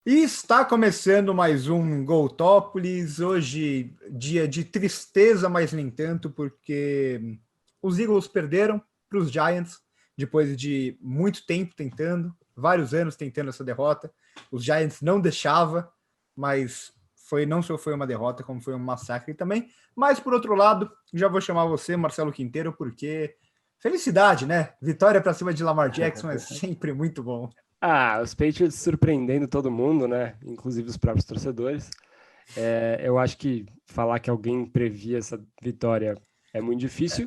E está começando mais um Goltópolis, hoje dia de tristeza, mas nem tanto, porque os Eagles perderam para os Giants, depois de muito tempo tentando, vários anos tentando essa derrota. Os Giants não deixavam, mas não só foi uma derrota, como foi um massacre também. Mas, por outro lado, já vou chamar você, Marcelo Quinteiro, porque felicidade, né? Vitória para cima de Lamar Jackson é sempre muito bom. Os Patriots surpreendendo todo mundo, né? Inclusive os próprios torcedores. Eu acho que falar que alguém previa essa vitória é muito difícil.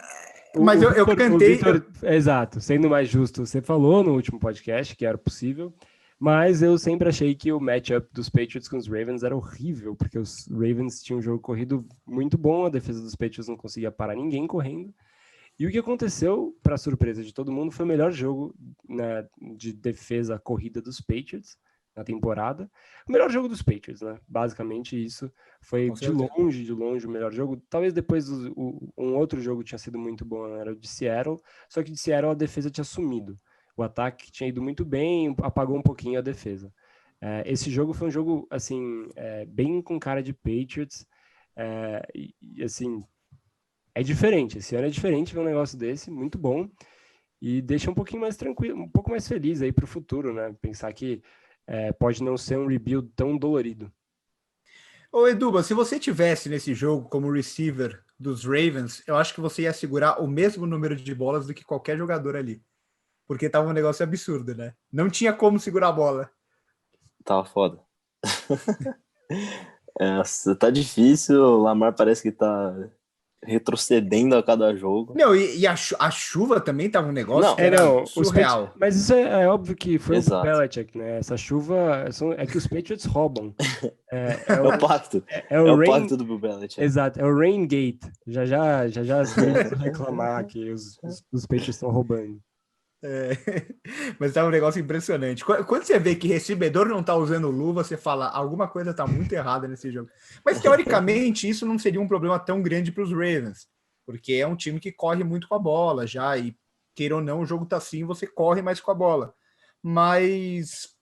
Mas eu cantei. Exato, sendo mais justo, você falou no último podcast que era possível, mas eu sempre achei que o matchup dos Patriots com os Ravens era horrível, porque os Ravens tinham um jogo corrido muito bom, a defesa dos Patriots não conseguia parar ninguém correndo. E o que aconteceu, para surpresa de todo mundo, foi o melhor jogo, né, de defesa corrida dos Patriots na temporada. O melhor jogo dos Patriots, né? Basicamente isso. Foi de longe o melhor jogo. Talvez depois um outro jogo tinha sido muito bom, era o de Seattle. Só que de Seattle a defesa tinha sumido. O ataque tinha ido muito bem, apagou um pouquinho a defesa. Esse jogo foi um jogo, assim, bem com cara de Patriots. Assim, é diferente. Esse ano é diferente ver um negócio desse, muito bom. E deixa um pouquinho mais tranquilo, um pouco mais feliz aí para o futuro, né? Pensar que pode não ser um rebuild tão dolorido. Ô Eduba, se você tivesse nesse jogo como receiver dos Ravens, eu acho que você ia segurar o mesmo número de bolas do que qualquer jogador ali. Porque tava um negócio absurdo, né? Não tinha como segurar a bola. Tava foda. Tá difícil, o Lamar parece que tá retrocedendo a cada jogo. Não, e a chuva também tava um negócio que era surreal. Mas isso é óbvio que foi Exato. o Belichick, né? Essa chuva é que os Patriots roubam. É o pacto. É o pacto do Bill Belichick. Exato, é o Rain Gate. Já as vamos reclamar que os Patriots estão roubando. Mas tá um negócio impressionante. Quando você vê que recebedor não tá usando luva, você fala, alguma coisa tá muito errada nesse jogo. Mas, teoricamente, isso não seria um problema tão grande para os Ravens, porque é um time que corre muito com a bola já, e queira ou não, o jogo tá assim, você corre mais com a bola. Mas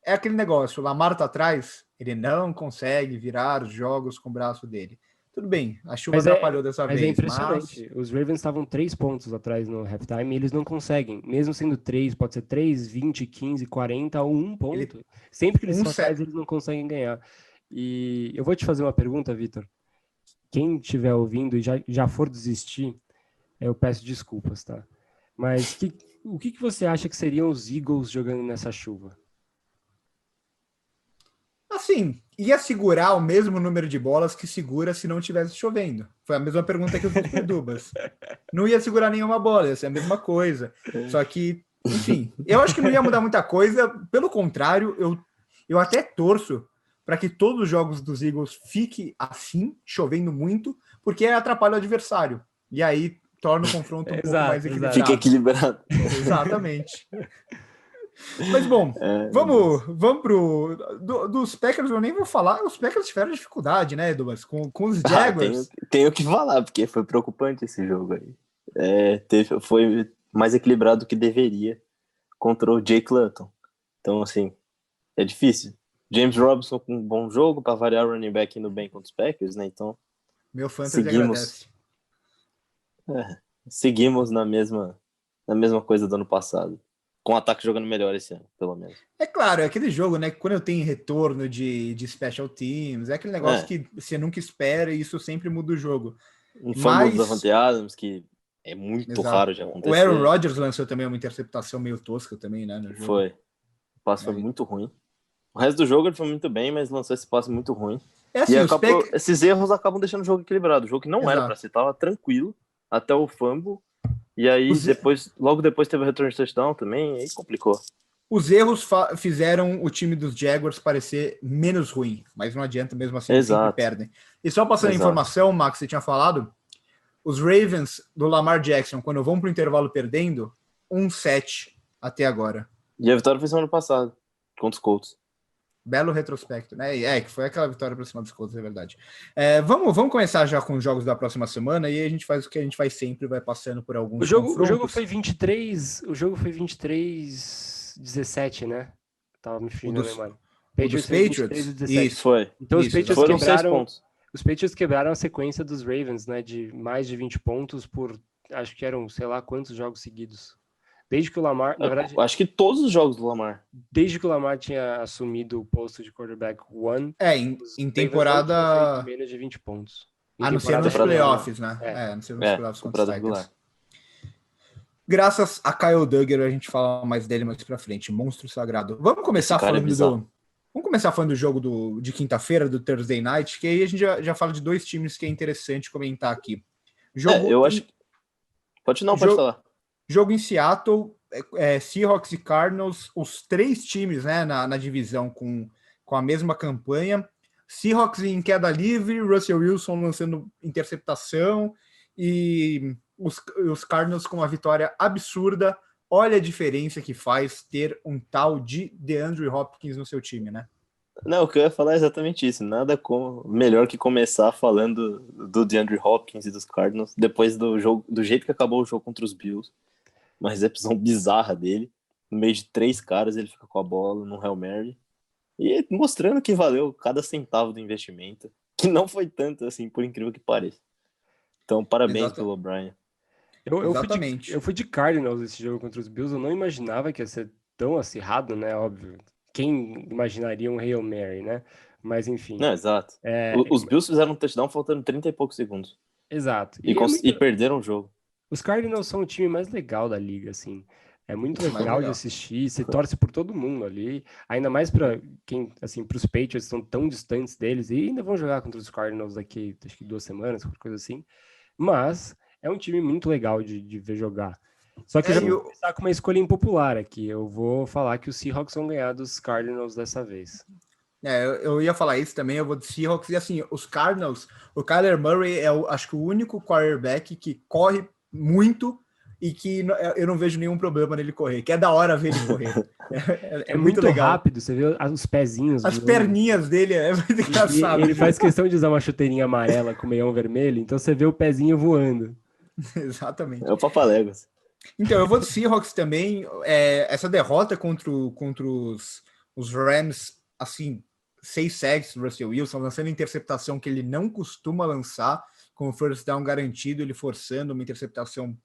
é aquele negócio, o Lamar tá atrás, ele não consegue virar os jogos com o braço dele. Tudo bem, a chuva atrapalhou dessa vez. Mas é impressionante. Os Ravens estavam 3 pontos atrás no halftime e eles não conseguem. Mesmo sendo 3, pode ser 3, 20, 15, 40 ou 1 ponto. Sempre que eles estão atrás, eles não conseguem ganhar. E eu vou te fazer uma pergunta, Vitor. Quem estiver ouvindo e já for desistir, eu peço desculpas, tá? Mas o que você acha que seriam os Eagles jogando nessa chuva? Assim, ia segurar o mesmo número de bolas que segura se não tivesse chovendo. Foi a mesma pergunta que eu fiz pro Dubas. Não ia segurar nenhuma bola, ia ser a mesma coisa. Só que, enfim, eu acho que não ia mudar muita coisa. Pelo contrário, eu até torço para que todos os jogos dos Eagles fiquem assim, chovendo muito, porque atrapalha o adversário. E aí torna o confronto um pouco mais equilibrado. Fica equilibrado. Exatamente. Mas bom, vamos dos Packers, eu nem vou falar, os Packers tiveram dificuldade, né, Edubas, com os Jaguars. Tenho que falar, porque foi preocupante esse jogo aí. Foi mais equilibrado do que deveria contra o Jake Luton. Então, assim, é difícil. James Robinson com um bom jogo, para variar o running back indo bem contra os Packers, né, então meu fantasy agradece. Seguimos na mesma coisa do ano passado. Com o ataque jogando melhor esse ano, pelo menos. É claro, é aquele jogo, né? Quando eu tenho retorno de special teams, é aquele negócio que você nunca espera e isso sempre muda o jogo. Fumble do Davante Adams, que é muito raro de acontecer. O Aaron Rodgers lançou também uma interceptação meio tosca também, né? No jogo. Foi. O passe foi muito ruim. O resto do jogo ele foi muito bem, mas lançou esse passe muito ruim. Assim, esses erros acabam deixando o jogo equilibrado. O jogo que não era pra ser, tava tranquilo até o fumble. E aí, logo depois teve o return de touchdown também, aí complicou. Os erros fizeram o time dos Jaguars parecer menos ruim, mas não adianta mesmo assim, eles sempre perdem. E só passando a informação, Max, você tinha falado, os Ravens do Lamar Jackson, quando vão para o intervalo perdendo, 1-7 até agora. E a vitória foi semana passada, contra os Colts. Belo retrospecto, né? Que foi aquela vitória para cima dos Colts, é verdade. Vamos começar já com os jogos da próxima semana e aí a gente faz o que a gente faz sempre, vai passando por alguns confrontos. O jogo foi 23, 17, né? Tava me fingindo a memória. Patriots dos fez Patriots? 23-17. Isso. Foi. Então Isso, Foram 6 pontos. os Patriots quebraram a sequência dos Ravens, né, de mais de 20 pontos por, acho que eram, sei lá, quantos jogos seguidos. Desde que o Lamar, na verdade, Acho que todos os jogos do Lamar. desde que o Lamar tinha assumido o posto de quarterback one, Em os Ravens não tinham temporada. feito menos de 20 pontos. Em A não ser temporada nos regular. playoffs, né? É. A não ser nos playoffs contra os temporada Titans. regular. Graças a Kyle Duggar, a gente fala mais dele mais pra frente. Monstro sagrado. Vamos começar Esse cara é falando bizarro. Vamos começar falando do jogo de quinta-feira, do Thursday Night, que aí a gente já fala de dois times que é interessante comentar aqui. Eu acho. Pode falar. Jogo em Seattle, Seahawks e Cardinals, os três times, né, na divisão com a mesma campanha. Seahawks em queda livre, Russell Wilson lançando interceptação e os Cardinals com uma vitória absurda. Olha a diferença que faz ter um tal de DeAndre Hopkins no seu time, né? Não, o que eu ia falar é exatamente isso. Nada melhor que começar falando do DeAndre Hopkins e dos Cardinals depois do jogo, do jeito que acabou o jogo contra os Bills. Uma recepção bizarra dele. No meio de 3 caras, ele fica com a bola no Hail Mary. E mostrando que valeu cada centavo do investimento. Que não foi tanto, assim, por incrível que pareça. Então, parabéns pelo O'Brien. Exatamente. Eu fui de Cardinals esse jogo contra os Bills. Eu não imaginava que ia ser tão acirrado, né? Óbvio. Quem imaginaria um Hail Mary, né? Mas, enfim. Não, exato. Os Bills fizeram um touchdown faltando 30 e poucos segundos. Exato. E perderam o jogo. Os Cardinals são o time mais legal da liga, assim. É muito Mais legal de legal. assistir, você torce por todo mundo ali, ainda mais para quem, assim, para os Patriots que estão tão distantes deles e ainda vão jogar contra os Cardinals daqui, acho que 2 semanas, qualquer coisa assim. Mas é um time muito legal de ver jogar. Só que eu já vou começar com uma escolha impopular aqui. Eu vou falar que os Seahawks vão ganhar dos Cardinals dessa vez. Eu ia falar isso também, eu vou de Seahawks. E assim, os Cardinals, o Kyler Murray acho que o único quarterback que corre muito e que eu não vejo nenhum problema nele correr, que é da hora ver ele correr. É muito legal. Rápido, você vê os pezinhos. As perninhas dele é muito engraçado. E ele faz questão de usar uma chuteirinha amarela com meião vermelho, então você vê o pezinho voando. Exatamente. É o Papaléguas. Então, eu vou de Seahawks também. Essa derrota contra os Rams, assim, 6 sacks do Russell Wilson, lançando interceptação que ele não costuma lançar, com o first down garantido, ele forçando uma interceptação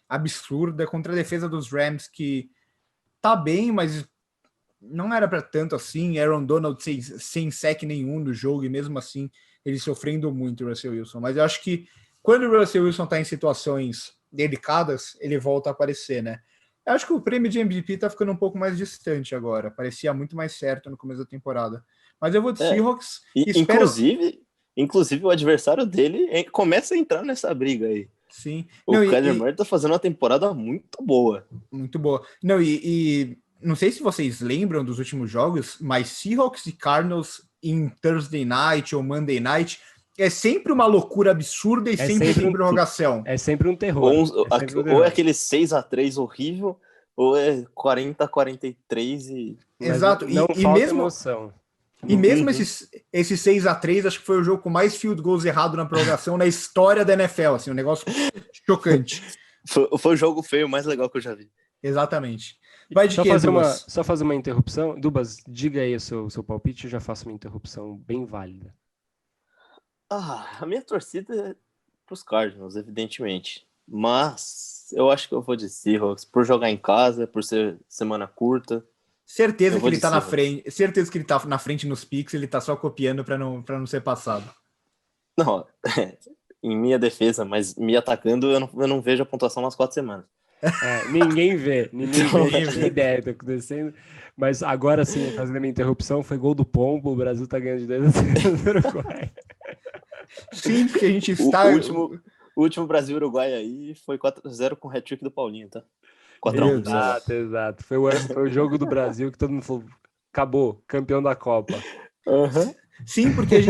absurda contra a defesa dos Rams, que tá bem, mas não era para tanto assim. Aaron Donald sem sack nenhum no jogo, e mesmo assim ele sofrendo muito, o Russell Wilson. Mas eu acho que quando o Russell Wilson tá em situações delicadas, ele volta a aparecer, né? Eu acho que o prêmio de MVP tá ficando um pouco mais distante agora. Parecia muito mais certo no começo da temporada. Mas eu vou de Seahawks. Inclusive, o adversário dele começa a entrar nessa briga aí. Sim. O Kyler Murray tá fazendo uma temporada muito boa. Muito boa. Não, não sei se vocês lembram dos últimos jogos, mas Seahawks e Cardinals em Thursday Night ou Monday Night é sempre uma loucura absurda e sempre tem prorrogação. É sempre um terror. Ou é aquele 6-3 horrível, ou é 40-43 Exato. Não falta emoção. E mesmo esse 6-3, acho que foi o jogo com mais field goals errado na prorrogação na história da NFL, assim, um negócio chocante. Foi o jogo feio mais legal que eu já vi. Exatamente. Vai de quê, Dubas? Só fazer uma interrupção. Dubas, diga aí o seu palpite, eu já faço uma interrupção bem válida. A minha torcida é pros Cardinals, evidentemente. Mas eu acho que eu vou de Seahawks, por jogar em casa, por ser semana curta. Certeza que ele tá na frente. Certeza que ele tá na frente nos picks, ele tá só copiando para não ser passado. Não, em minha defesa, mas me atacando, eu não vejo a pontuação nas 4 semanas. Ninguém vê a ideia que tá acontecendo. Mas agora sim, fazendo a minha interrupção, foi gol do Pombo, o Brasil tá ganhando de 2-0 do Uruguai. Sim, porque a gente está... O último Brasil-Uruguai aí foi 4-0 com o hat-trick do Paulinho, tá? 4-1. Exato. Foi o jogo do Brasil que todo mundo falou, acabou, campeão da Copa. Uhum. Sim, porque a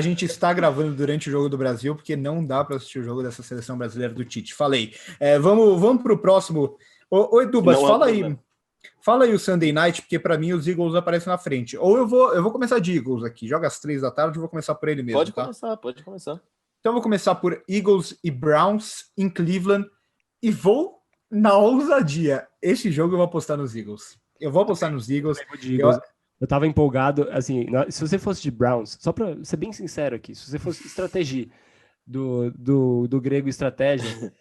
gente está gravando durante o jogo do Brasil, porque não dá para assistir o jogo dessa seleção brasileira do Tite. Falei. Vamos para o próximo. Oi, Dubas, fala aí o Sunday Night, porque para mim os Eagles aparecem na frente. Ou eu vou começar de Eagles aqui. Joga às 3 da tarde, eu vou começar por ele mesmo. Pode começar. Então eu vou começar por Eagles e Browns em Cleveland e vou na ousadia. Esse jogo eu vou apostar nos Eagles. Eu vou apostar nos Eagles. Eu tava empolgado, assim, se você fosse de Browns, só pra ser bem sincero aqui, se você fosse estratégia do grego estratégia,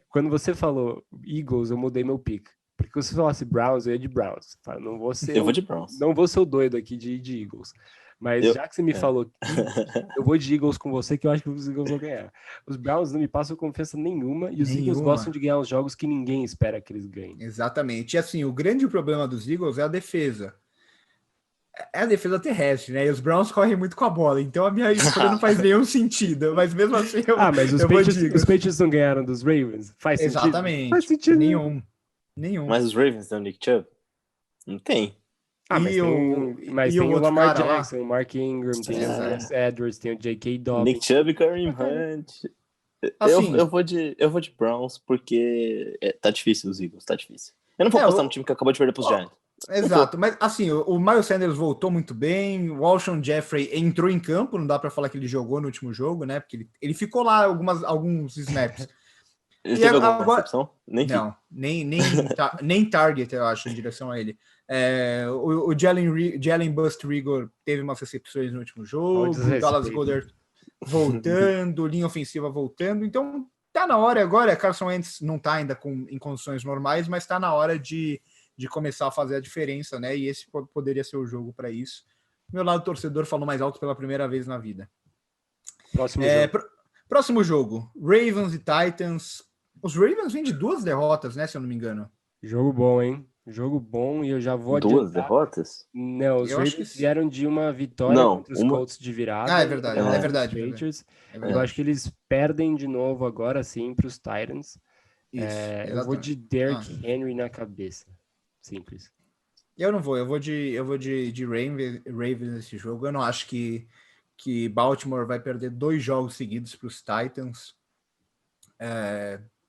quando você falou Eagles, eu mudei meu pick. Porque se você falasse Browns, eu ia de Browns. Não vou ser Eu vou de Browns. Não vou ser o doido aqui de Eagles. Mas já que você me falou Eagles, eu vou de Eagles com você, que eu acho que os Eagles vão ganhar. Os Browns não me passam confiança nenhuma, e os Eagles gostam de ganhar os jogos que ninguém espera que eles ganhem. Exatamente. E assim, o grande problema dos Eagles é a defesa. É a defesa terrestre, né? E os Browns correm muito com a bola, então a minha escolha não faz nenhum sentido. Mas mesmo assim, mas os Patriots não ganharam dos Ravens? Faz sentido? Exatamente. Faz sentido. Nenhum. Mas os Ravens têm o Nick Chubb? Não tem. Mas tem o Lamar Jackson, o Mark Ingram, tem o Gus Edwards, tem o J.K. Dobbins. Nick Chubb e Kareem Hunt. Assim, eu vou de Browns porque tá difícil os Eagles, tá difícil. Eu não vou apostar no time que acabou de perder pros Giants. Exato, mas assim, o Miles Sanders voltou muito bem, o Alshon Jeffrey entrou em campo, não dá pra falar que ele jogou no último jogo, né? Porque ele ficou lá alguns snaps. Ele teve alguma recepção? Nem target, eu acho, em direção a ele. O Jalen Bust Rigor teve umas recepções no último jogo, o Dallas Goedert voltando, linha ofensiva voltando, então tá na hora agora. Carson Wentz não tá ainda em condições normais, mas tá na hora de começar a fazer a diferença, né? E esse poderia ser o jogo para isso. Meu lado torcedor falou mais alto pela primeira vez na vida. Próximo jogo, Ravens e Titans. Os Ravens vêm de 2 derrotas, né? Se eu não me engano. Jogo bom, hein? Jogo bom, e eu já vou adiantar. 2 derrotas? Não, os Ravens vieram de uma vitória contra os Colts de virada. É verdade, é verdade. Patriots. Eu acho que eles perdem de novo agora sim para os Titans. Eu vou de Derrick Henry na cabeça. Simples. Eu não vou, eu vou de Ravens nesse jogo. Eu não acho que Baltimore vai perder 2 jogos seguidos para os Titans.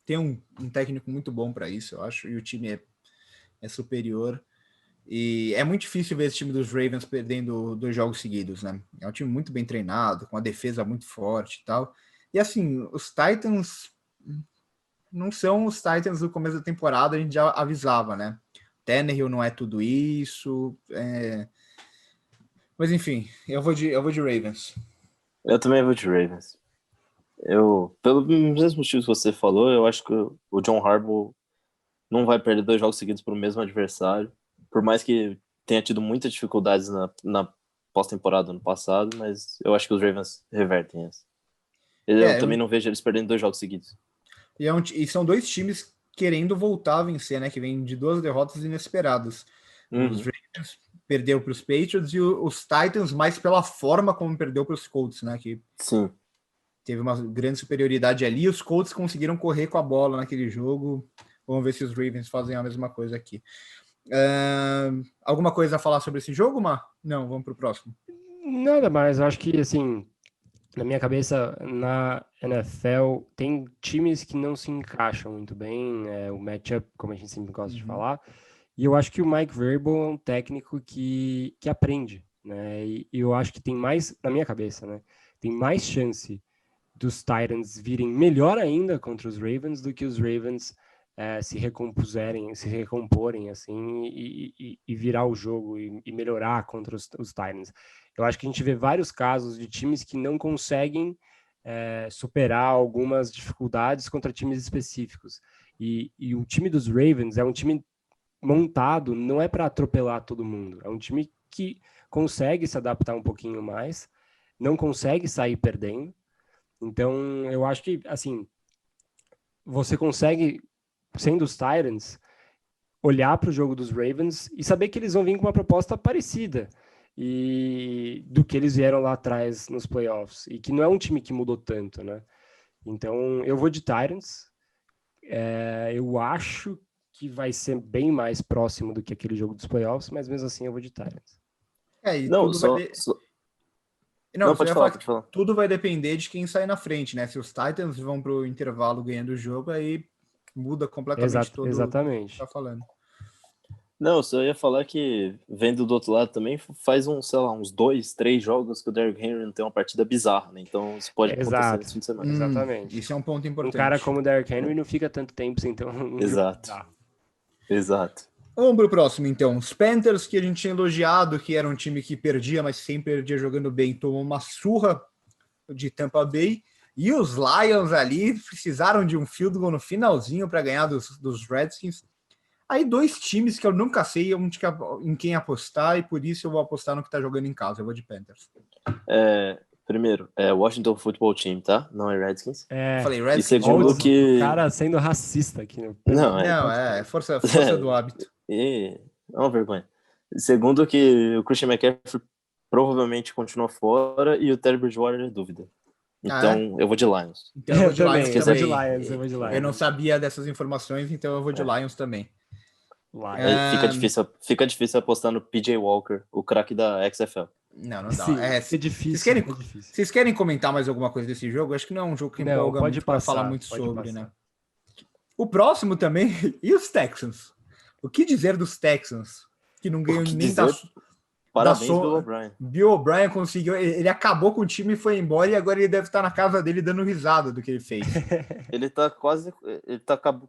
Tem um técnico muito bom para isso, eu acho, e o time é superior. E é muito difícil ver esse time dos Ravens perdendo 2 jogos seguidos, né? É um time muito bem treinado, com a defesa muito forte e tal. E assim, os Titans não são os Titans do começo da temporada, a gente já avisava, né? Tannehill não é tudo isso. Mas enfim, eu vou de Ravens. Eu também vou de Ravens. Pelos mesmos motivos que você falou, eu acho que o John Harbaugh não vai perder 2 jogos seguidos para o mesmo adversário, por mais que tenha tido muitas dificuldades na pós-temporada ano passado, mas eu acho que os Ravens revertem essa. Eu também não vejo eles perdendo 2 jogos seguidos. E são 2 times querendo voltar a vencer, né? Que vem de 2 derrotas inesperadas. Os Ravens perdeu para os Patriots e os Titans mais pela forma como perdeu para os Colts, né? Que sim, teve uma grande superioridade ali. Os Colts conseguiram correr com a bola naquele jogo. Vamos ver se os Ravens fazem a mesma coisa aqui. Alguma coisa a falar sobre esse jogo, Mar? Não, vamos para o próximo. Nada mais, eu acho que assim, na minha cabeça, na NFL, tem times que não se encaixam muito bem, o matchup, como a gente sempre gosta de falar, e eu acho que o Mike Vrabel é um técnico que aprende, né, e eu acho que tem mais, na minha cabeça, né, tem mais chance dos Titans virem melhor ainda contra os Ravens do que os Ravens se recomporem assim, e virar o jogo e melhorar contra os Titans. Eu acho que a gente vê vários casos de times que não conseguem superar algumas dificuldades contra times específicos. E o time dos Ravens é um time montado, não é para atropelar todo mundo. É um time que consegue se adaptar um pouquinho mais, não consegue sair perdendo. Então, eu acho que, assim, você consegue, sendo os Titans, olhar para o jogo dos Ravens e saber que eles vão vir com uma proposta parecida e do que eles vieram lá atrás nos playoffs, e que não é um time que mudou tanto, né? Então, eu vou de Titans. Eu acho que vai ser bem mais próximo do que aquele jogo dos playoffs, mas mesmo assim eu vou de Titans. Pode falar. Tudo vai depender de quem sair na frente, né? Se os Titans vão para o intervalo ganhando o jogo, aí muda completamente todo exatamente. o que você tá falando. Não, eu só ia falar que, vendo do outro lado também, faz uns 2, 3 jogos que o Derrick Henry não tem uma partida bizarra, né? Então isso pode acontecer nesse fim de semana. Exatamente. Isso é um ponto importante. Um cara como o Derrick Henry não fica tanto tempo sem ter um Exato. Vamos pro próximo, então. Os Panthers, que a gente tinha elogiado, que era um time que perdia, mas sempre perdia jogando bem, tomou uma surra de Tampa Bay. E os Lions ali precisaram de um field goal no finalzinho para ganhar dos Redskins. Aí 2 times que eu nunca sei em quem apostar, e por isso eu vou apostar no que tá jogando em casa. Eu vou de Panthers. Primeiro, Washington Football Team, tá? Não é Redskins. Eu falei E Redskins. segundo que... O cara sendo racista aqui. Não, é força do hábito. É uma vergonha. Segundo que o Christian McCaffrey provavelmente continua fora e o Teddy Bridgewater é dúvida. Então, eu vou de Lions. Então eu vou de Lions eu também. vou de Lions. Eu não sabia dessas informações, então eu vou de Lions também. Fica difícil apostar no PJ Walker, o craque da XFL. Não dá. Sim, é difícil. Vocês querem comentar mais alguma coisa desse jogo? Acho que não é um jogo que empolga muito para falar muito sobre, né? O próximo também, e os Texans? O que dizer dos Texans? Que não ganham nem Parabéns, Bill O'Brien. Bill O'Brien conseguiu, ele acabou com o time e foi embora, e agora ele deve estar na casa dele dando risada do que ele fez. Ele tá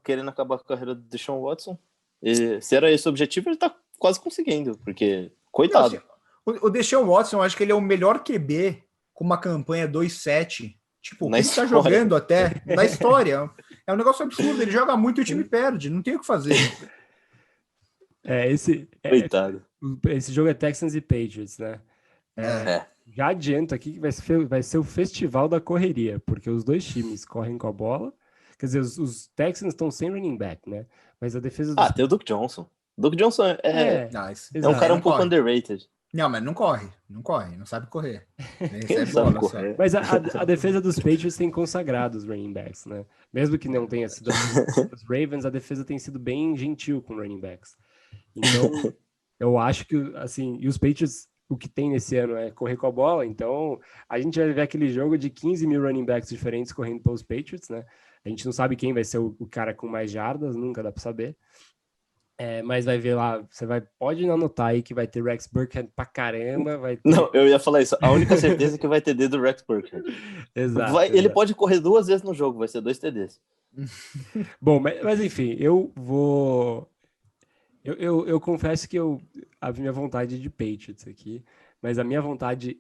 querendo acabar com a carreira do Deshaun Watson. E, se era esse o objetivo, ele tá quase conseguindo, porque, coitado. Não, assim, o Deshaun Watson, eu acho que ele é o melhor QB com uma campanha 2-7. Tipo, ele tá jogando até na história. É um negócio absurdo, ele joga muito e o time perde, não tem o que fazer. Coitado. Esse jogo é Texans e Patriots, né? Já adianto aqui que vai ser o festival da correria, porque os dois times correm com a bola. Quer dizer, os Texans estão sem running back, né? Mas a defesa tem o Duke Johnson. Duke Johnson é um cara um pouco underrated. Não, mas não corre, não sabe correr. Correr. Mas a defesa dos Patriots tem consagrado os running backs, né? Mesmo que não tenha sido os Ravens, a defesa tem sido bem gentil com running backs. Então, eu acho que, assim, e os Patriots, o que tem nesse ano é correr com a bola, então a gente vai ver aquele jogo de 15 mil running backs diferentes correndo pelos Patriots, né? A gente não sabe quem vai ser o cara com mais jardas, nunca dá pra saber. Mas vai ver lá, pode anotar aí que vai ter Rex Burkhead pra caramba. Não, eu ia falar isso. A única certeza é que vai ter TD do Rex Burkhead. Exato. Ele pode correr 2 vezes no jogo, vai ser 2 TDs. Bom, mas enfim, eu vou... Eu confesso que a minha vontade é de Patriots aqui, mas a minha vontade,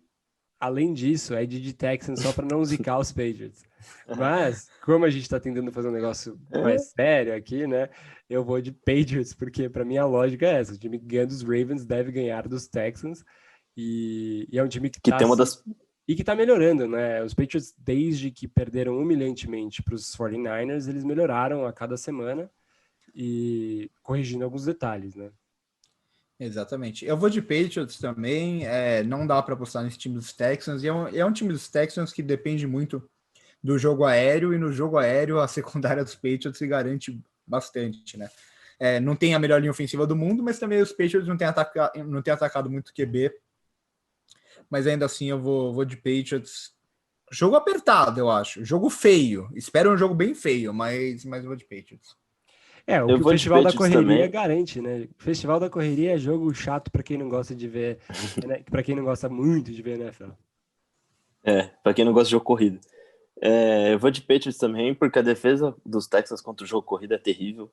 além disso, é de Texans só para não zicar os Patriots. Mas, como a gente está tentando fazer um negócio mais sério aqui, né? Eu vou de Patriots, porque para mim a lógica é essa. O time que ganha dos Ravens deve ganhar dos Texans. E é um time que tem uma das... E que tá melhorando, né? Os Patriots, desde que perderam humilhantemente para os 49ers, eles melhoraram a cada semana e corrigindo alguns detalhes, né? Exatamente. Eu vou de Patriots também. Não dá para apostar nesse time dos Texans. E é um time dos Texans que depende muito do jogo aéreo, e no jogo aéreo a secundária dos Patriots se garante bastante, né? Não tem a melhor linha ofensiva do mundo, mas também os Patriots não têm atacado muito QB. Mas ainda assim eu vou de Patriots. Jogo apertado, eu acho. Jogo feio. Espero um jogo bem feio, mas eu vou de Patriots. O que o Festival da Correria também garante, né? O Festival da Correria é jogo chato para quem não gosta de ver, né? Para quem não gosta muito de ver NFL. Para quem não gosta de jogo corrido. Eu vou de Patriots também, porque a defesa dos Texans contra o jogo corrido é terrível.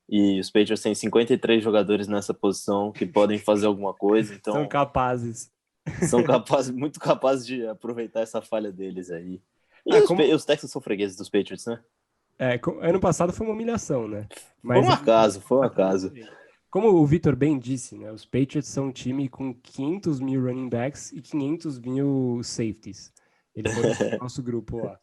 E os Patriots têm 53 jogadores nessa posição que podem fazer alguma coisa. Então são capazes. São muito capazes de aproveitar essa falha deles aí. E os Texans são fregueses dos Patriots, né? Ano passado foi uma humilhação, né? Mas foi um acaso. Como o Vitor bem disse, né? Os Patriots são um time com 500 mil running backs e 500 mil safeties. Ele foi no nosso grupo lá.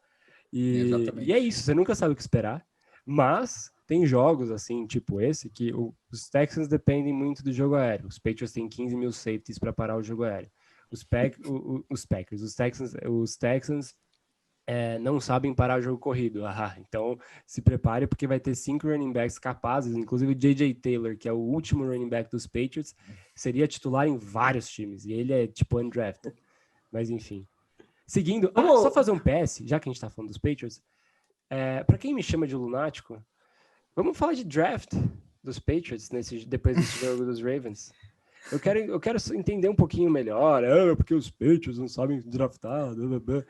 E é isso, você nunca sabe o que esperar. Mas tem jogos, assim, tipo esse, que os Texans dependem muito do jogo aéreo. Os Patriots têm 15 mil safeties para parar o jogo aéreo. Os Texans não sabem parar o jogo corrido. Então se prepare, porque vai ter 5 running backs capazes, inclusive o J.J. Taylor, que é o último running back dos Patriots, seria titular em vários times, e ele é tipo undrafted. Mas enfim. Seguindo, só fazer um PS, já que a gente tá falando dos Patriots, para quem me chama de lunático, vamos falar de draft dos Patriots depois desse jogo dos Ravens. Eu quero entender um pouquinho melhor, porque os Patriots não sabem draftar, blá, blá.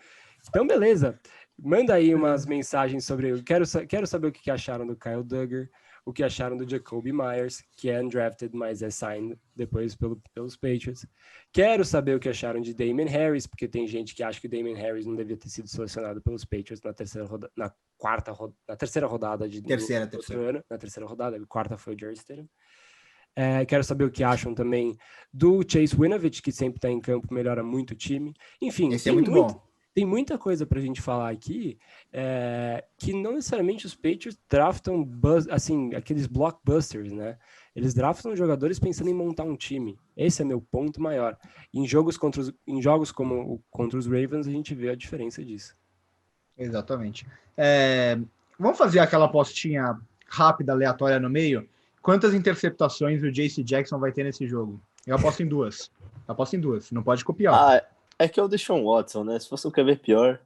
Então, beleza. Manda aí umas mensagens sobre... Eu quero saber o que acharam do Kyle Duggar. o que acharam do Jacoby Myers, que é undrafted, mas é signed depois pelos Patriots. Quero saber o que acharam de Damien Harris, porque tem gente que acha que o Damien Harris não devia ter sido selecionado pelos Patriots na terceira rodada, na terceira rodada do outro ano. Na terceira rodada, a quarta foi o Jerry Stidham. Quero saber o que acham também do Chase Winovich, que sempre está em campo, melhora muito o time. Enfim, esse é muito bom. Tem muita coisa pra gente falar aqui, que não necessariamente os Patriots draftam assim, aqueles blockbusters, né? Eles draftam jogadores pensando em montar um time. Esse é meu ponto maior. Em jogos como contra os Ravens, a gente vê a diferença disso. Exatamente. Vamos fazer aquela apostinha rápida, aleatória no meio? Quantas interceptações o J.C. Jackson vai ter nesse jogo? Eu aposto em duas. Não pode copiar. É que é o Deshaun Watson, né? Se você quer ver pior,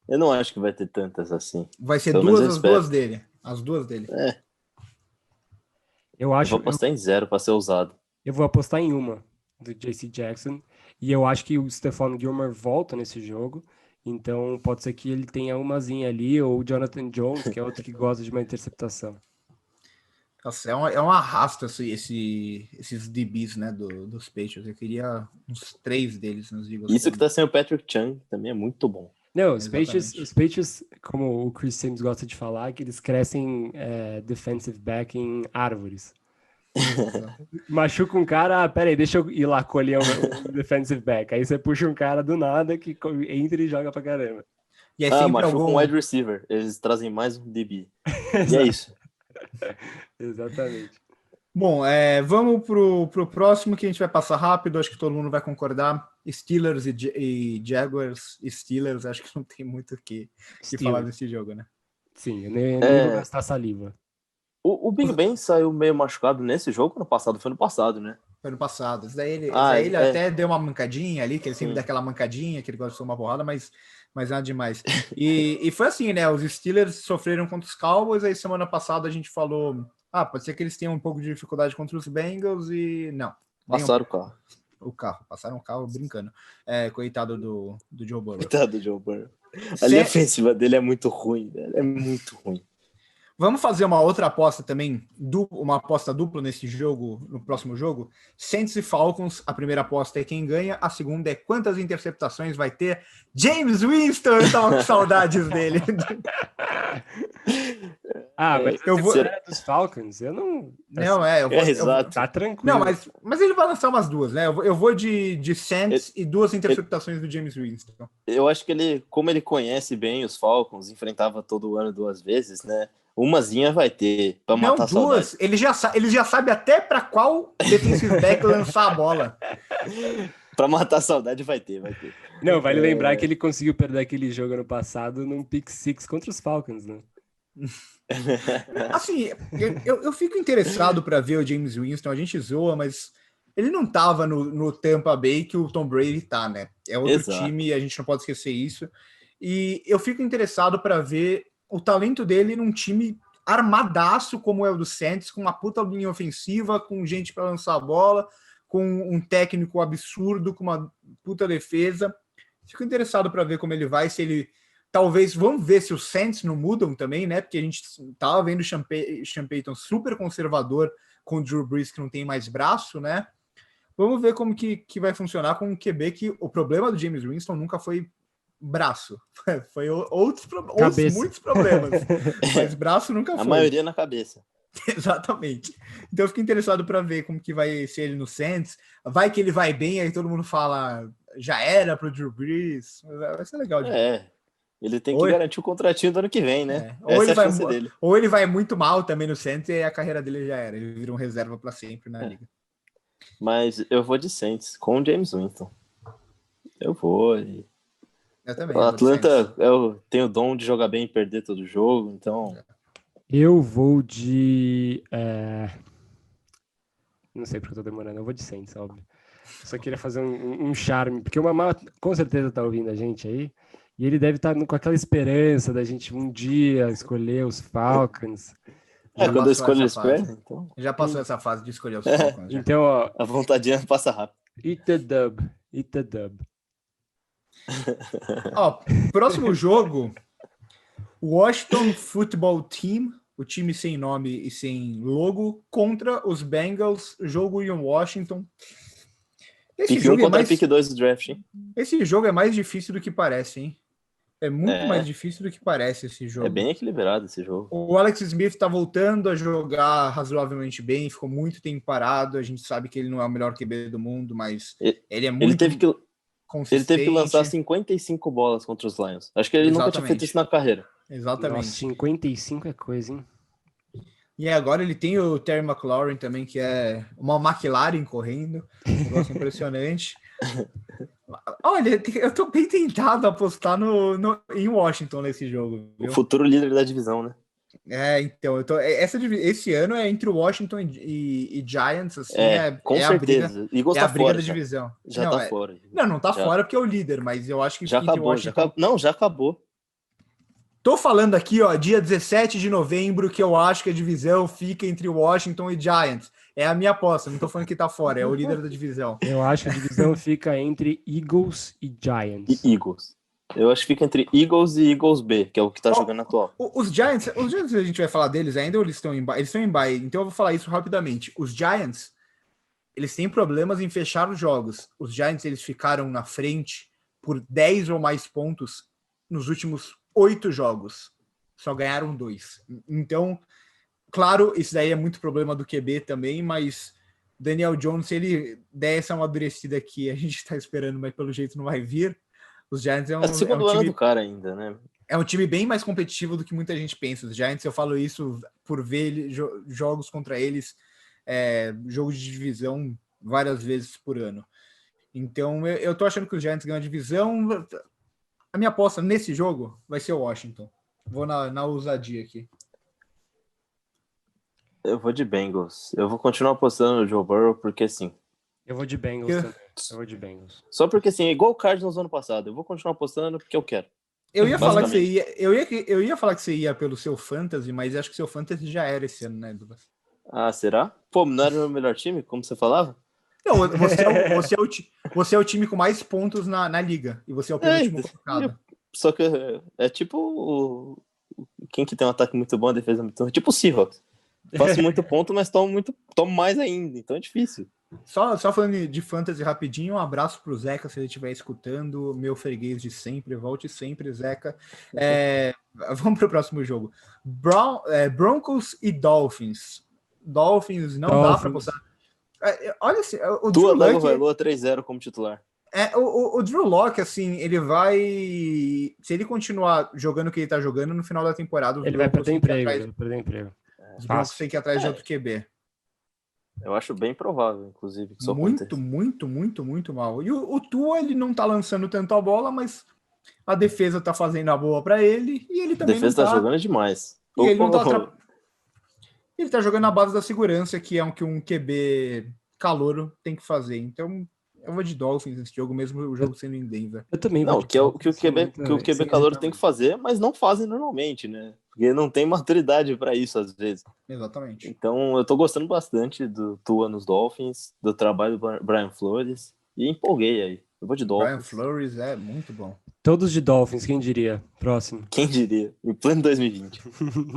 eu não acho que vai ter tantas assim. Vai ser as duas dele. As duas dele. Eu vou apostar em 0 para ser ousado. Eu vou apostar em uma do J.C. Jackson. E eu acho que o Stephon Gilmore volta nesse jogo. Então pode ser que ele tenha umazinha ali, ou o Jonathan Jones, que é outro que gosta de uma interceptação. Nossa, é um arrasto esses DBs, né, dos Patriots. Eu queria uns 3 deles nos Eagles. Isso que tá sem o Patrick Chung também é muito bom. Não, os Patriots, como o Chris Sims gosta de falar, que eles crescem defensive back em árvores. Machuca um cara, peraí, deixa eu ir lá colher um defensive back. Aí você puxa um cara do nada que entra e joga pra caramba. E é machuca um wide receiver. Eles trazem mais um DB. E é isso. Exatamente. Bom, vamos pro próximo, que a gente vai passar rápido, acho que todo mundo vai concordar. Steelers e Jaguars. Steelers, acho que não tem muito o que falar desse jogo, né? Sim, eu nem vou gastar saliva. O Big Ben saiu meio machucado nesse jogo ano passado? Foi no passado, né? Foi no passado. Isso daí ele até deu uma mancadinha ali, que ele sempre dá aquela mancadinha, que ele gosta de tomar porrada, mas nada demais. E foi assim, né? Os Steelers sofreram contra os Cowboys, aí semana passada a gente falou, pode ser que eles tenham um pouco de dificuldade contra os Bengals e não. Passaram o carro. Passaram o carro brincando. Coitado do Joe Burrow. Coitado do Joe Burrow. A linha ofensiva dele é muito ruim, velho. É muito ruim. Vamos fazer uma outra aposta também, uma aposta dupla nesse jogo, no próximo jogo. Saints e Falcons, a primeira aposta é quem ganha, a segunda é quantas interceptações vai ter James Winston. Eu tava com saudades dele. Mas eu vou dos Falcons, eu não. Tá tranquilo. Não, mas ele vai lançar umas duas, né? Eu vou de Saints e 2 interceptações do James Winston. Eu acho que como ele conhece bem os Falcons, enfrentava todo ano 2 vezes, né? Umazinha vai ter pra matar não, 2. Saudade. Ele já sabe até pra qual defensive back lançar a bola. Pra matar a saudade vai ter. Não, vale lembrar que ele conseguiu perder aquele jogo ano passado num pick six contra os Falcons, né? Assim, eu fico interessado para ver o James Winston. A gente zoa, mas ele não tava no Tampa Bay que o Tom Brady tá, né? É outro time, a gente não pode esquecer isso. E eu fico interessado para ver o talento dele num time armadaço como é o do Saints, com uma puta linha ofensiva, com gente para lançar a bola, com um técnico absurdo, com uma puta defesa. Fico interessado para ver como ele vai, se ele... Talvez, vamos ver se os Saints não mudam também, né? Porque a gente tava vendo o Sean Payton super conservador com o Drew Brees, que não tem mais braço, né? Vamos ver como que vai funcionar com o QB, que o problema do James Winston nunca foi braço. Foi muitos problemas. Mas braço nunca foi. A maioria na cabeça. Exatamente. Então eu fico interessado para ver como que vai ser ele no Saints. Vai que ele vai bem, aí todo mundo fala já era pro Drew Brees. Vai ser legal de ver. Ele tem que garantir o contratinho do ano que vem, né? Ou ele vai muito mal também no Saints e a carreira dele já era. Ele vira um reserva para sempre na liga. Mas eu vou de Saints com o James Winston. Eu vou. Eu também. O Atlanta tem o dom de jogar bem e perder todo jogo, então... Eu vou de... Não sei porque eu tô demorando. Eu vou de Saints, óbvio. Só queria fazer um charme, porque o Mamá com certeza tá ouvindo a gente aí. E ele deve estar com aquela esperança da gente um dia escolher os Falcons. Quando eu escolho o spread, então... Já passou essa fase de escolher os Falcons. Então, ó... A vontadinha passa rápido. Eat the dub. Próximo jogo, Washington Football Team, o o time sem nome e sem logo, contra os Bengals, jogo em Washington. Esse Pick 1 jogo é contra mais, pick 2 do draft, hein? esse jogo é mais difícil do que parece, hein? É muito É. mais difícil do que parece esse jogo. É bem equilibrado esse jogo. O Alex Smith tá voltando a jogar razoavelmente bem, ficou muito tempo parado. A gente sabe que ele não é o melhor QB do mundo, mas ele é muito Ele teve consistente. que lançar 55 bolas contra os Lions. Acho que ele nunca tinha feito isso na carreira. Exatamente. Nossa, 55 é coisa, hein? E agora ele tem o Terry McLaurin também, que é uma McLaren correndo. Um negócio impressionante. Olha, eu tô bem tentado a apostar em Washington nesse jogo. Viu? O futuro líder da divisão, né? Então, esse ano é entre Washington e Giants, assim, com certeza. É a briga da divisão. Já tá fora. Não tá fora porque é o líder, mas eu acho que já acabou, Washington... já acabou. Tô falando aqui, ó, dia 17 de novembro, que eu acho que a divisão fica entre Washington e Giants. É a minha aposta, não tô falando que tá fora, é o líder da divisão. Eu acho que a divisão fica entre Eagles e Giants. E Eagles. Eu acho que fica entre Eagles e Eagles B, que é o que tá jogando atual. Os Giants, a gente vai falar deles ainda ou eles estão em bye? Eles estão em bye, então eu vou falar isso rapidamente. Os Giants, eles têm problemas em fechar os jogos. Os Giants, eles ficaram na frente por 10 ou mais pontos nos últimos 8 jogos. Só ganharam 2. Então, claro, isso daí é muito problema do QB também, mas Daniel Jones, se ele der essa amadurecida aqui, a gente tá esperando, mas pelo jeito não vai vir. Os Giants é um time do cara ainda, né? É um time bem mais competitivo do que muita gente pensa. Os Giants, eu falo isso por ver jogos contra eles, jogos de divisão várias vezes por ano. Então, eu tô achando que os Giants ganham a divisão. A minha aposta nesse jogo vai ser o Washington. Vou na ousadia aqui. Eu vou de Bengals. Eu vou continuar apostando no Joe Burrow, porque assim... Eu vou de Bengals também. Eu vou de Bengals. Só porque assim, é igual o Cardinals no ano passado. Eu vou continuar apostando porque eu quero. Eu ia falar que você ia. Eu ia falar que você ia pelo seu fantasy, mas acho que seu fantasy já era esse ano, né, Douglas? Ah, será? Pô, não era o meu melhor time, como você falava? Não, você é o time com mais pontos na liga. E você é o penúltimo colocado. Só que é tipo quem que tem um ataque muito bom, a defesa muito ruim. Tipo o Seahawks. Faço muito ponto, mas tomo mais ainda. Então é difícil. Só falando de fantasy rapidinho, um abraço pro Zeca, se ele estiver escutando, meu freguês de sempre, volte sempre, Zeca. Vamos pro próximo jogo. Broncos e Dolphins. Dolphins não dá para postar. Olha assim, o Tua Tagovailoa 3-0 como titular. O Drew Lock, assim, ele vai... Se ele continuar jogando o que ele tá jogando, no final da temporada... Ele vai perder emprego. Os Broncos têm que ir atrás de outro QB. Eu acho bem provável, inclusive, que isso aconteça. Muito mal. E o Tua, ele não tá lançando tanto a bola, mas a defesa tá fazendo a boa para ele, e ele também a defesa tá jogando demais. E ele não tá... Ele tá jogando na base da segurança, que é o que um QB calouro tem que fazer. Então, eu vou de Dolphins nesse jogo, mesmo o jogo sendo em Denver. Eu também vou. Não, que o QB calouro tem que fazer, mas não fazem normalmente, né? Porque não tem maturidade para isso, às vezes. Exatamente. Então, eu tô gostando bastante do Tua nos Dolphins, do trabalho do Brian Flores, e empolguei aí. Eu vou de Dolphins. Brian Flores é muito bom. Todos de Dolphins, quem diria? Próximo. Quem diria? Em pleno 2020.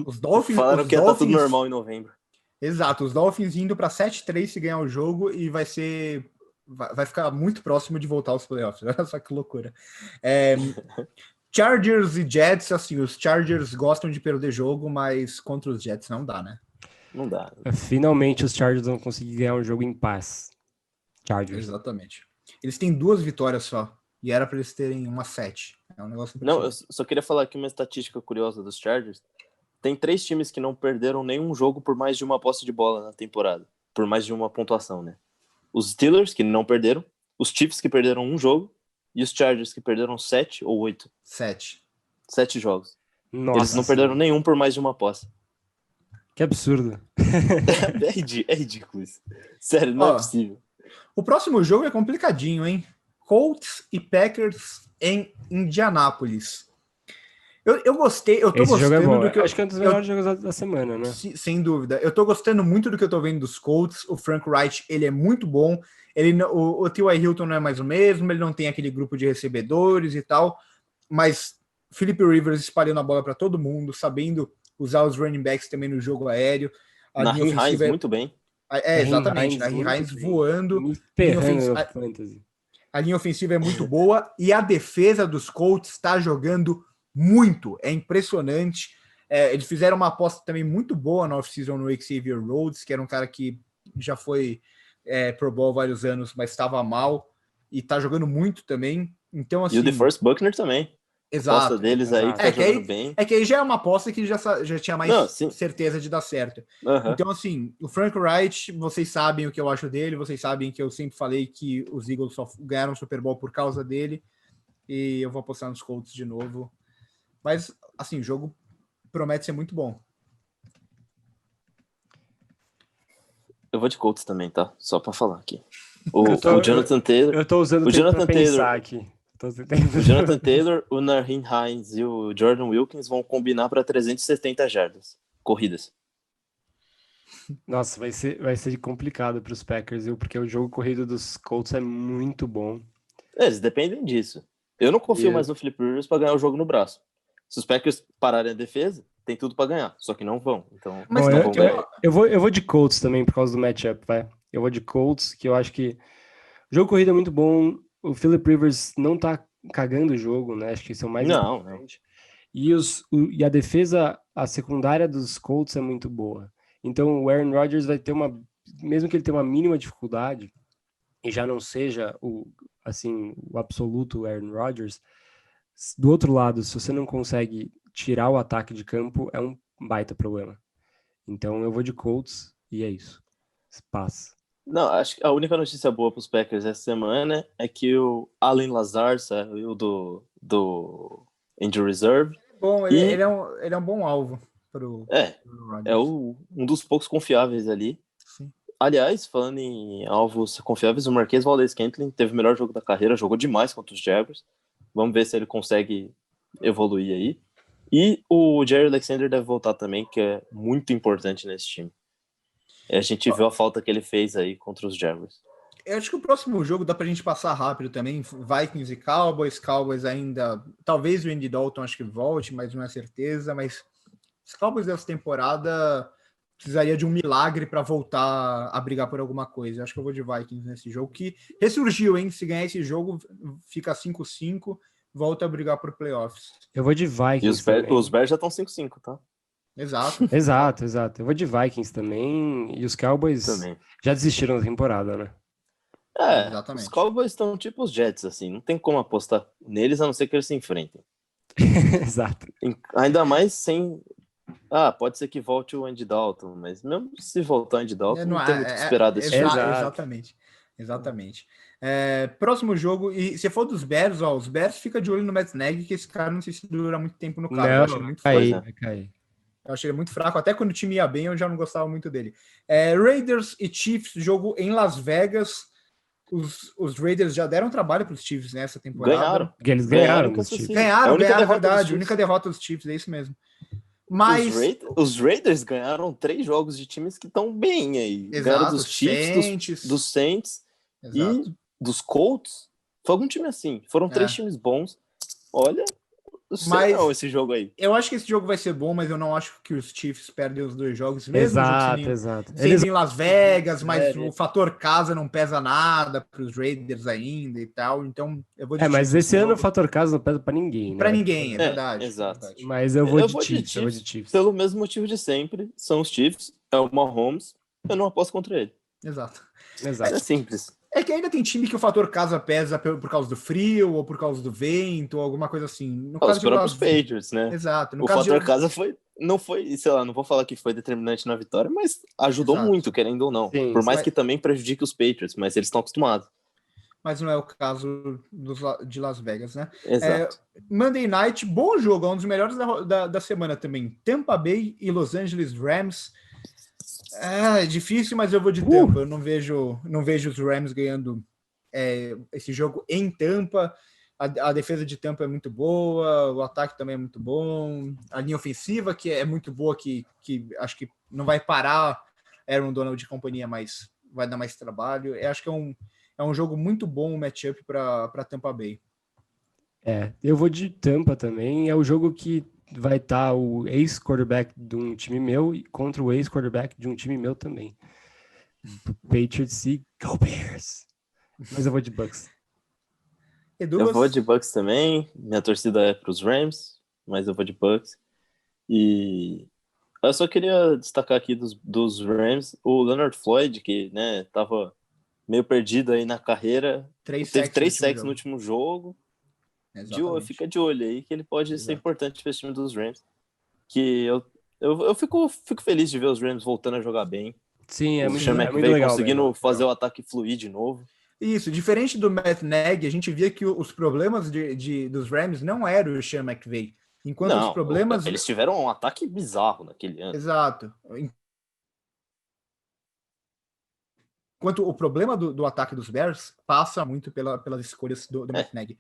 Os Dolphins... Falaram que ia estar tudo normal em novembro. Exato, os Dolphins indo para 7-3 se ganhar o jogo e vai ficar muito próximo de voltar aos playoffs. Olha só que loucura. Chargers e Jets, assim, os Chargers gostam de perder jogo, mas contra os Jets não dá, né? Não dá. Finalmente os Chargers vão conseguir ganhar um jogo em paz. Chargers. Exatamente. Eles têm 2 vitórias só, e era para eles terem uma 7. É um negócio Não, eu só queria falar aqui uma estatística curiosa dos Chargers. Tem 3 times que não perderam nenhum jogo por mais de uma posse de bola na temporada. Por mais de uma pontuação, né? Os Steelers, que não perderam. Os Chiefs, que perderam um jogo. E os Chargers, que perderam 7 ou 8. 7 jogos. Nossa, eles não perderam nenhum por mais de uma posse. Que absurdo. É ridículo isso. Sério, não é possível. O próximo jogo é complicadinho, hein? Colts e Packers em Indianápolis. Eu gostei, eu tô Esse gostando jogo é bom. do que acho que é um dos melhores jogos da semana, né? Sem dúvida. Eu tô gostando muito do que eu tô vendo dos Colts. O Frank Reich, ele é muito bom. O T.Y. Hilton não é mais o mesmo, ele não tem aquele grupo de recebedores e tal, mas Philip Rivers espalhando a bola para todo mundo, sabendo usar os running backs também no jogo aéreo. A linha Naheem Hines ofensiva muito bem. exatamente, Naheem Naheem Hines voando. Me Linha ferrando no ofensiva- fantasy. A linha ofensiva é muito boa e a defesa dos Colts está jogando muito. É impressionante. Eles fizeram uma aposta também muito boa na off-season no Xavier Rhodes, que era um cara que já foi Pro Bowl há vários anos, mas estava mal e está jogando muito também. Então, assim, E o DeForest Buckner também. exato. Aposta deles aí que tá jogando bem. É que aí já é uma aposta que já tinha mais Não, sim. certeza de dar certo. Aham. Então, assim, o Frank Wright, vocês sabem o que eu acho dele, vocês sabem que eu sempre falei que os Eagles só ganharam o Super Bowl por causa dele, e eu vou apostar nos Colts de novo. Mas, assim, o jogo promete ser muito bom. Eu vou de Colts também, tá? Só pra falar aqui. O Jonathan Taylor. Eu tô usando O o tempo Jonathan pra pensar Taylor. aqui. O Jonathan Taylor, o Naheem Hines e o Jordan Wilkins vão combinar para 370 jardas corridas. Nossa, vai ser complicado para os Packers, viu? Porque o jogo corrido dos Colts é muito bom. Eles dependem disso. Eu não confio mais no Philip Rivers para ganhar o jogo no braço. Se os Packers pararem a defesa, tem tudo para ganhar. Só que não vão. Então, Mas não não vão ganhar. Eu vou de Colts também por causa do matchup, vai. Eu vou de Colts, que eu acho que o jogo corrido é muito bom. O Philip Rivers não tá cagando o jogo, né? Acho que isso é o mais importante. E a defesa, a secundária dos Colts é muito boa. Então o Aaron Rodgers vai ter mesmo que ele tenha uma mínima dificuldade, e já não seja o absoluto Aaron Rodgers, do outro lado, se você não consegue tirar o ataque de campo, é um baita problema. Então eu vou de Colts e é isso. Passa. Não, acho que a única notícia boa para os Packers essa semana é que o Allen Lazard saiu do Injury Reserve. Bom, ele é um bom alvo pro Rodgers. Um dos poucos confiáveis ali. Sim. Aliás, falando em alvos confiáveis, o Marquez Valdes-Scantling teve o melhor jogo da carreira, jogou demais contra os Jaguars. Vamos ver se ele consegue evoluir aí. E o Jerry Alexander deve voltar também, que é muito importante nesse time. A gente viu a falta que ele fez aí contra os Jaguars. Eu acho que o próximo jogo dá pra gente passar rápido também. Vikings e Cowboys ainda. Talvez o Andy Dalton acho que volte, mas não é certeza. Mas os Cowboys dessa temporada precisaria de um milagre para voltar a brigar por alguma coisa. Eu acho que eu vou de Vikings nesse jogo, que ressurgiu, hein? Se ganhar esse jogo, fica 5-5, volta a brigar por playoffs. Eu vou de Vikings. E os Bears já estão 5-5, tá? Exato. Eu vou de Vikings também. E os Cowboys também já desistiram da temporada, né? Exatamente. Os Cowboys estão tipo os Jets, assim. Não tem como apostar neles, a não ser que eles se enfrentem. Exato. Ainda mais sem... pode ser que volte o Andy Dalton, mas mesmo se voltar o Andy Dalton, não tem muito o que esperar desse time. Exatamente. Próximo jogo, e se for dos Bears, os Bears fica de olho no Matt Nagy, que esse cara não sei se dura muito tempo no cargo. Eu acho ele muito fraco. Vai cair. Eu achei ele muito fraco, até quando o time ia bem, eu já não gostava muito dele. Raiders e Chiefs, jogo em Las Vegas. Os Raiders já deram trabalho para os Chiefs nessa temporada. Ganharam. Eles ganharam dos Chiefs. Ganharam, é verdade. A única derrota dos Chiefs, é isso mesmo. Mas os Raiders ganharam 3 jogos de times que estão bem aí. Exato, ganharam dos Chiefs, dos Saints e dos Colts. Foi algum time assim. Foram 3 times bons. Olha, não esse jogo aí. Eu acho que esse jogo vai ser bom, mas eu não acho que os Chiefs perdem os 2 jogos. Mesmo Exato. Eles em Las Vegas, mas o fator casa não pesa nada para os Raiders ainda e tal. Então eu vou de mas Chiefs esse ano o fator casa não pesa para ninguém, né? Para ninguém, é verdade. Exato. Verdade. Mas eu vou de Chiefs. Pelo mesmo motivo de sempre. São os Chiefs. É o Mahomes. Eu não aposto contra ele. Exato. É simples. É que ainda tem time que o fator casa pesa por causa do frio, ou por causa do vento, ou alguma coisa assim. No caso os próprios Patriots, né? Exato. O fator casa não foi, sei lá, não vou falar que foi determinante na vitória, mas ajudou muito, querendo ou não. Sim, por mais que também prejudique os Patriots, mas eles estão acostumados. Mas não é o caso de Las Vegas, né? Exato. Monday Night, bom jogo, é um dos melhores da semana também. Tampa Bay e Los Angeles Rams. É difícil, mas eu vou de Tampa. Eu não vejo os Rams ganhando esse jogo em Tampa. A defesa de Tampa é muito boa, o ataque também é muito bom. A linha ofensiva, que é muito boa, que acho que não vai parar Aaron Donald de companhia, mas vai dar mais trabalho. Eu acho que é um jogo muito bom, o matchup para Tampa Bay. Eu vou de Tampa também. É o jogo que vai estar o ex-quarterback de um time meu contra o ex-quarterback de um time meu também. Patriots e Go Bears. Mas eu vou de Bucks. Eu vou de Bucks também. Minha torcida é pros Rams, mas eu vou de Bucks. E eu só queria destacar aqui dos Rams o Leonard Floyd, que, né, tava meio perdido aí na carreira. Teve 3 sacks no último jogo. Fica de olho aí que ele pode ser importante para esse time dos Rams. Que eu fico feliz de ver os Rams voltando a jogar bem. Sim, é muito legal. Conseguindo mesmo. fazer o ataque fluir de novo. Isso, diferente do Matt Nagy, a gente via que os problemas dos Rams não eram o Sean McVay. Enquanto os problemas... Eles tiveram um ataque bizarro naquele ano. Exato. Enquanto o problema do ataque dos Bears passa muito pelas escolhas do Matt Nagy.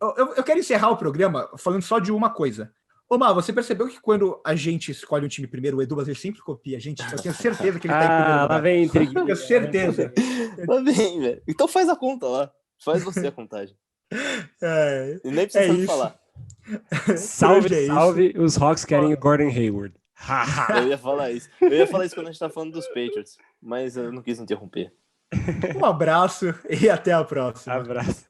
Eu quero encerrar o programa falando só de uma coisa. Omar, você percebeu que quando a gente escolhe um time primeiro, o Edu Basir sempre copia a gente? Eu tenho certeza que ele tá em primeiro lugar. Lá vem intriga. Tenho certeza. Lá vem, velho. Então faz a conta lá. Faz você a contagem. E nem precisa falar. Salve, os Hawks querem o Gordon Hayward. Eu ia falar isso. Eu ia falar isso quando a gente tá falando dos Patriots, mas eu não quis interromper. Um abraço e até a próxima. Abraço.